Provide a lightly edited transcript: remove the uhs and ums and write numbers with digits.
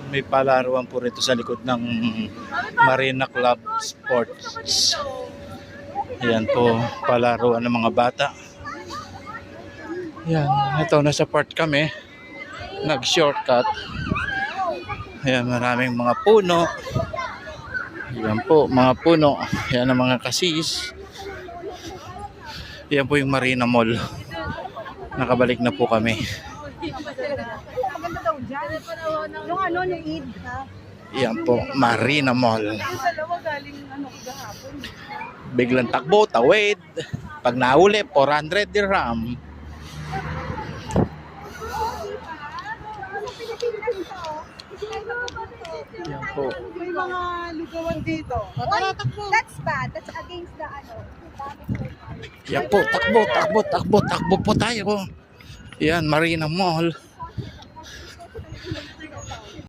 May palaruan po rito sa likod ng Marina Club Sports. Ayan po, palaruan ng mga bata. Ayan, ito nasa part kami. Nag-shortcut. Ayan, maraming mga puno. Ayan po, mga puno. Ayan ang mga kasis. Ayan po yung Marina Mall. Nakabalik na po kami. Maganda daw dyan. Yung ano, yung Eid, ha? Ayan po, Marina Mall. Yung dalawa galing kagahapon. Biglang takbo, tawid. Pag nahuli, 400 dirham. Ayan po. May mga lugawan dito. That's bad. That's against the ano. Ayan po, takbo po tayo. Ayan, Marina Mall.